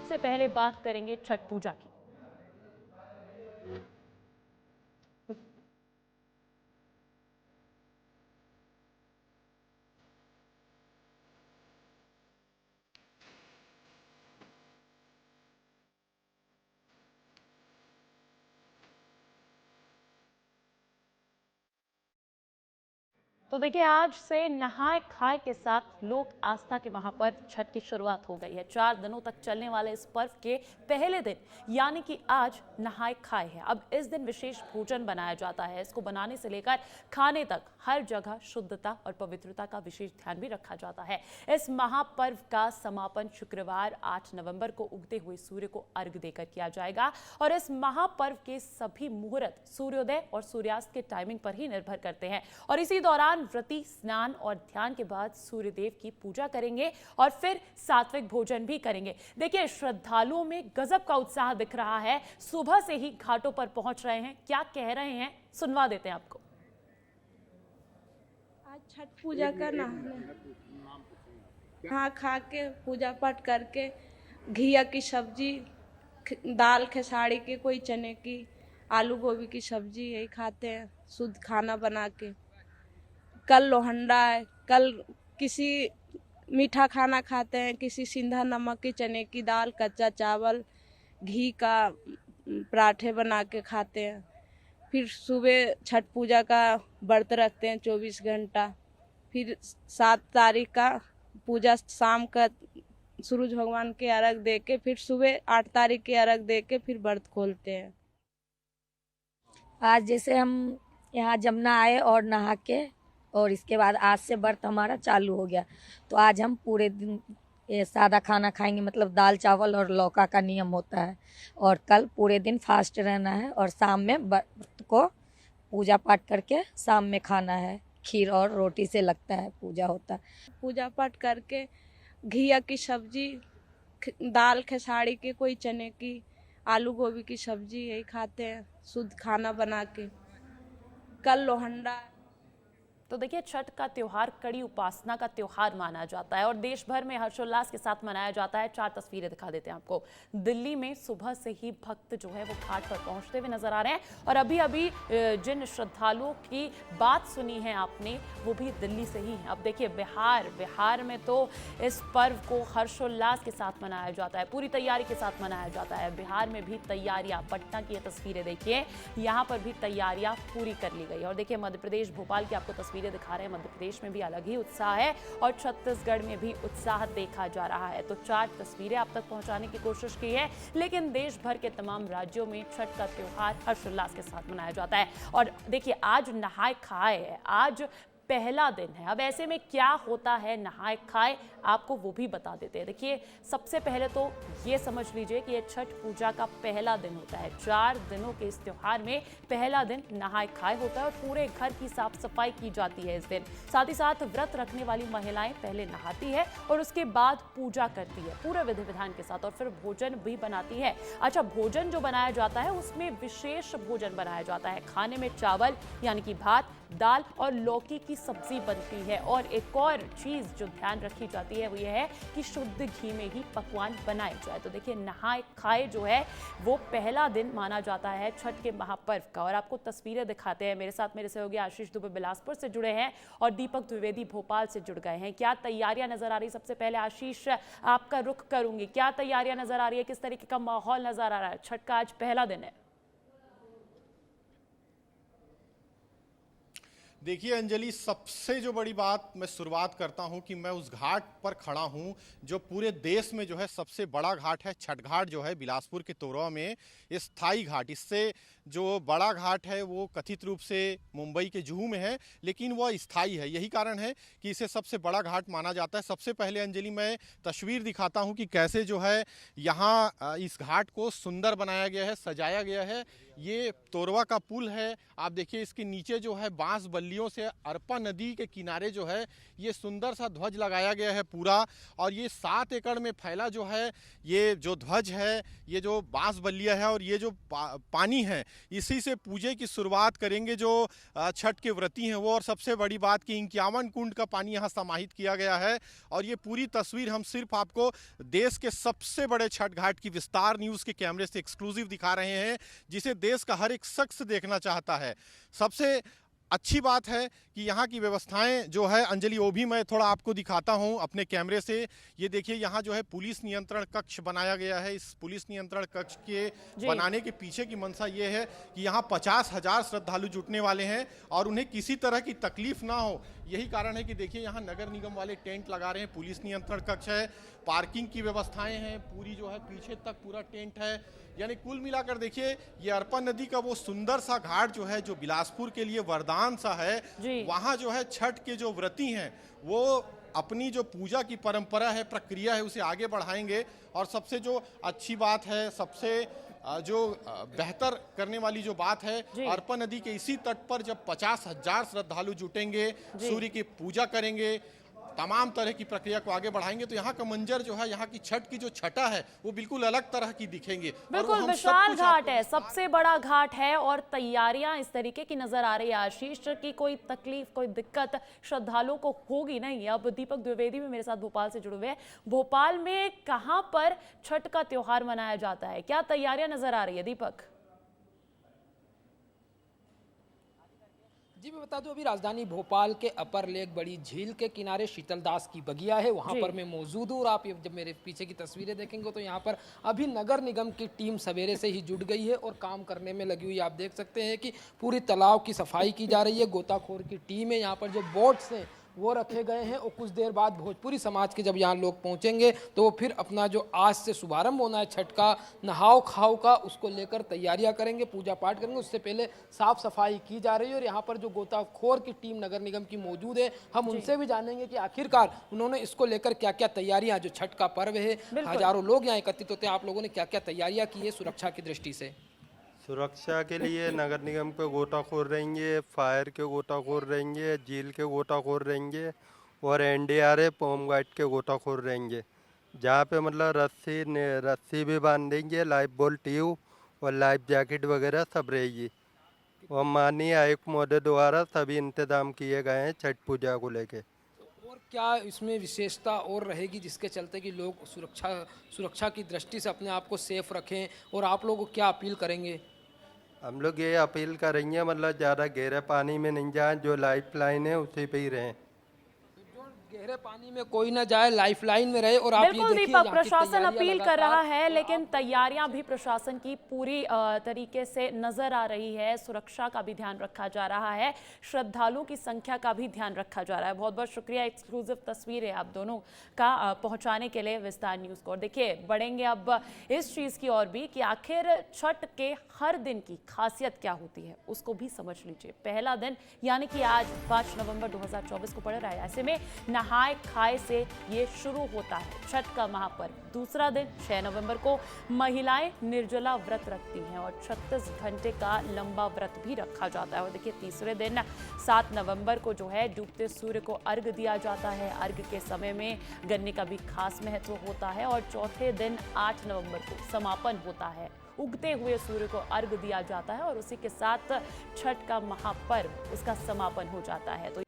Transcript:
सबसे पहले बात करेंगे छठ पूजा की। तो देखिए, आज से नहाय खाए के साथ लोक आस्था के महापर्व छठ की शुरुआत हो गई है। 4 दिनों तक चलने वाले इस पर्व के पहले दिन यानी कि आज नहाय खाए है। अब इस दिन विशेष भोजन बनाया जाता है। इसको बनाने से लेकर खाने तक हर जगह शुद्धता और पवित्रता का विशेष ध्यान भी रखा जाता है। इस महापर्व का समापन शुक्रवार 8 नवंबर को उगते हुए सूर्य को अर्घ्य देकर किया जाएगा और इस महापर्व के सभी मुहूर्त सूर्योदय और सूर्यास्त के टाइमिंग पर ही निर्भर करते हैं और इसी दौरान व्रती स्नान और ध्यान के बाद सूर्यदेव की पूजा करेंगे और फिर सात्विक भोजन भी करेंगे। देखिए, श्रद्धालुओं में गजब का उत्साह दिख रहा है। सुबह से ही घाटों पर पहुंच रहे हैं। क्या कह रहे हैं सुनवा देते हैं आपको। आज छठ पूजा का नहाना, हाँ, खा के पूजा पाठ करके घिया की सब्जी, दाल खेसारी की, कोई चने की, आलू गोभी की सब्जी, यही खाते हैं शुद्ध खाना बना के। कल लोहंडा है, कल किसी मीठा खाना खाते हैं, किसी सिंधा नमक की चने की दाल, कच्चा चावल, घी का पराठे बना के खाते हैं। फिर सुबह छठ पूजा का व्रत रखते हैं 24 घंटा। फिर 7 तारीख का पूजा शाम का सूरज भगवान के अर्घ दे के फिर सुबह 8 तारीख के अर्घ दे के फिर व्रत खोलते हैं। आज जैसे हम यहाँ जमुना आए और नहा के और इसके बाद आज से व्रत हमारा चालू हो गया, तो आज हम पूरे दिन ये सादा खाना खाएंगे, मतलब दाल चावल और लौका का नियम होता है और कल पूरे दिन फास्ट रहना है और शाम में व्रत को पूजा पाठ करके शाम में खाना है। खीर और रोटी से लगता है पूजा होता है। पूजा पाठ करके घिया की सब्जी, दाल खेसारी की, कोई चने की, आलू गोभी की सब्जी, यही खाते हैं शुद्ध खाना बना के। कल लोहंडा। तो देखिए, छठ का त्योहार कड़ी उपासना का त्योहार माना जाता है और देश भर में हर्षोल्लास के साथ मनाया जाता है। 4 तस्वीरें दिखा देते हैं आपको। दिल्ली में सुबह से ही भक्त जो है वो घाट पर पहुंचते हुए नजर आ रहे हैं और अभी अभी जिन श्रद्धालुओं की बात सुनी है आपने, वो भी दिल्ली से ही है। अब देखिए, बिहार में तो इस पर्व को हर्षोल्लास के साथ मनाया जाता है, पूरी तैयारी के साथ मनाया जाता है। बिहार में भी तैयारियां, पटना की ये तस्वीरें देखिए, यहाँ पर भी तैयारियां पूरी कर ली गई और देखिए मध्य प्रदेश भोपाल की आपको तस्वीरें दिखा रहे हैं। मध्य प्रदेश में भी अलग ही उत्साह है और छत्तीसगढ़ में भी उत्साह देखा जा रहा है। तो 4 तस्वीरें आप तक पहुंचाने की कोशिश की है, लेकिन देश भर के तमाम राज्यों में छठ का त्योहार हर्षोल्लास के साथ मनाया जाता है। और देखिए, आज नहाय खाए है, आज पहला दिन है। अब ऐसे में क्या होता है नहाय खाए, आपको वो भी बता देते हैं। देखिए, सबसे पहले तो ये समझ लीजिए कि ये छठ पूजा का पहला दिन होता है। 4 दिनों के इस त्योहार में पहला दिन नहाय खाए होता है और पूरे घर की साफ सफाई की जाती है इस दिन। साथ ही साथ व्रत रखने वाली महिलाएं पहले नहाती है और उसके बाद पूजा करती है पूरे विधि विधान के साथ और फिर भोजन भी बनाती है। अच्छा, भोजन जो बनाया जाता है उसमें विशेष भोजन बनाया जाता है। खाने में चावल यानी कि भात, दाल और लौकी की सब्जी बनती है और एक और चीज जो ध्यान रखी जाती है वो ये है कि शुद्ध घी में ही पकवान बनाए जाए। तो देखिए, नहाए खाए जो है वो पहला दिन माना जाता है छठ के महापर्व का और आपको तस्वीरें दिखाते हैं। मेरे साथ मेरे सहयोगी आशीष दुबे बिलासपुर से जुड़े हैं और दीपक द्विवेदी भोपाल से जुड़ गए हैं। क्या तैयारियां नजर आ रही? सबसे पहले आशीष, आपका रुख करूंगी, क्या तैयारियां नजर आ रही है, किस तरीके का माहौल नजर आ रहा है? छठ का आज पहला दिन है। देखिए अंजलि, सबसे जो बड़ी बात मैं शुरुआत करता हूं कि मैं उस घाट पर खड़ा हूं जो पूरे देश में जो है सबसे बड़ा घाट है। छठ घाट जो है बिलासपुर के तोरवा में स्थाई घाट। इससे जो बड़ा घाट है वो कथित रूप से मुंबई के जुहू में है, लेकिन वह स्थाई है। यही कारण है कि इसे सबसे बड़ा घाट माना जाता है। सबसे पहले अंजलि, मैं तस्वीर दिखाता हूँ कि कैसे जो है यहाँ इस घाट को सुंदर बनाया गया है, सजाया गया है। ये तोरवा का पुल है। आप देखिए इसके नीचे जो है बांस बल्लियों से अरपा नदी के किनारे जो है ये सुंदर सा ध्वज लगाया गया है पूरा। और ये 7 एकड़ में फैला जो है ये जो ध्वज है, ये जो बांस बल्लियाँ है और ये जो पानी है, इसी से पूजे की शुरुआत करेंगे जो छठ के व्रती हैं वो। और सबसे बड़ी बात कि 51 कुंड का पानी यहाँ समाहित किया गया है। और ये पूरी तस्वीर हम सिर्फ आपको देश के सबसे बड़े छठ घाट की विस्तार न्यूज़ के कैमरे से एक्सक्लूसिव दिखा रहे हैं, जिसे देश का हर एक शख्स देखना चाहता है। सबसे अच्छी बात है कि यहाँ की व्यवस्थाएं जो है अंजलि, वो भी मैं थोड़ा आपको दिखाता हूँ अपने कैमरे से। ये देखिए यहाँ जो है पुलिस नियंत्रण कक्ष बनाया गया है। इस पुलिस नियंत्रण कक्ष के बनाने के पीछे की मंशा ये है कि यहाँ 50,000 श्रद्धालु जुटने वाले हैं और उन्हें किसी तरह की तकलीफ ना हो। यही कारण है कि देखिए यहाँ नगर निगम वाले टेंट लगा रहे हैं। पुलिस नियंत्रण कक्ष है, पार्किंग की व्यवस्थाएं हैं, पूरी जो है पीछे तक पूरा टेंट है। यानी कुल मिलाकर देखिए ये अरपा नदी का वो सुंदर सा घाट जो है, जो बिलासपुर के लिए वरदान सा है, वहाँ जो है छठ के जो व्रती हैं वो अपनी जो पूजा की परंपरा है, प्रक्रिया है, उसे आगे बढ़ाएंगे। और सबसे जो अच्छी बात है, सबसे जो बेहतर करने वाली जो बात है, अरपा नदी के इसी तट पर जब 50,000 श्रद्धालु जुटेंगे, सूर्य की पूजा करेंगे, तमाम तरह की प्रक्रिया को आगे बढ़ाएंगे, तो यहाँ का मंजर जो है, यहाँ की छठ की जो छटा है वो बिल्कुल अलग तरह की दिखेंगे। बिल्कुल विशाल घाट है, सबसे बड़ा घाट है और तैयारियां इस तरीके की नजर आ रही है आशीष की कोई तकलीफ, कोई दिक्कत श्रद्धालुओं को होगी नहीं। अब दीपक द्विवेदी भी मेरे साथ भोपाल से जुड़े हुए हैं। भोपाल में कहां पर छठ का त्योहार मनाया जाता है, क्या तैयारियां नजर आ रही है दीपक? जी मैं बता दूं, अभी राजधानी भोपाल के अपर लेक बड़ी झील के किनारे शीतलदास की बगिया है, वहां पर मैं मौजूद हूँ। और आप जब मेरे पीछे की तस्वीरें देखेंगे तो यहाँ पर अभी नगर निगम की टीम सवेरे से ही जुट गई है और काम करने में लगी हुई। आप देख सकते हैं कि पूरी तालाब की सफाई की जा रही है, गोताखोर की टीम है, यहाँ पर जो बोट्स हैं वो रखे गए हैं। और कुछ देर बाद भोजपुरी समाज के जब यहाँ लोग पहुँचेंगे तो वो फिर अपना जो आज से शुभारंभ होना है छठ का, नहाओ खाओ का, उसको लेकर तैयारियां करेंगे, पूजा पाठ करेंगे। उससे पहले साफ सफाई की जा रही है और यहाँ पर जो गोताखोर की टीम नगर निगम की मौजूद है, हम उनसे भी जानेंगे कि आखिरकार उन्होंने इसको लेकर क्या क्या तैयारियां, जो छठ का पर्व है, हजारों लोग यहाँ एकत्रित होते हैं, आप लोगों ने क्या क्या तैयारियां की है सुरक्षा की दृष्टि से? सुरक्षा के लिए नगर निगम के गोताखोर रहेंगे, फायर के गोताखोर रहेंगे, झील के गोताखोर रहेंगे और एनडीआरएफ होमगार्ड के गोताखोर रहेंगे। जहाँ पे मतलब रस्सी भी बांधेंगे, लाइफ बोल्ट ट्यूब और लाइफ जैकेट वगैरह सब रहेगी। और माननीय आयुक्त महोदय द्वारा सभी इंतजाम किए गए हैं छठ पूजा को लेके। और क्या इसमें विशेषता और रहेगी जिसके चलते कि लोग सुरक्षा की दृष्टि से अपने आप को सेफ रखें? और आप लोगों को क्या अपील करेंगे? हम लोग ये अपील करेंगे मतलब ज़्यादा गहरे पानी में नहीं जाएं, जो लाइफ लाइन है उसी पे ही रहें। गहरे पानी में कोई ना जाए, लाइफ लाइन में रहे। और आप बिल्कुल दीपक, प्रशासन अपील कर रहा है लेकिन तैयारियां भी प्रशासन की पूरी तरीके से नजर आ रही है। सुरक्षा का भी ध्यान रखा जा रहा है, श्रद्धालुओं की संख्या का भी ध्यान रखा जा रहा है। बहुत बहुत शुक्रिया एक्सक्लूसिव तस्वीरें आप दोनों का पहुंचाने के लिए विस्तार न्यूज को। और देखिए बढ़ेंगे अब इस चीज की और भी कि आखिर छठ के हर दिन की खासियत क्या होती है, उसको भी समझ लीजिए। पहला दिन यानी कि आज 5 नवंबर 2024 को पड़ रहा है, ऐसे में नहाए खाए से ये शुरू होता है छठ का महापर्व। दूसरा दिन 6 नवंबर को महिलाएं निर्जला व्रत रखती हैं और 36 घंटे का लंबा व्रत भी रखा जाता है। और देखिए तीसरे दिन 7 नवंबर को जो है डूबते सूर्य को अर्घ दिया जाता है। अर्घ के समय में गन्ने का भी खास महत्व होता है। और चौथे दिन 8 नवंबर को समापन होता है, उगते हुए सूर्य को अर्घ दिया जाता है और उसी के साथ छठ का महापर्व, उसका समापन हो जाता है। तो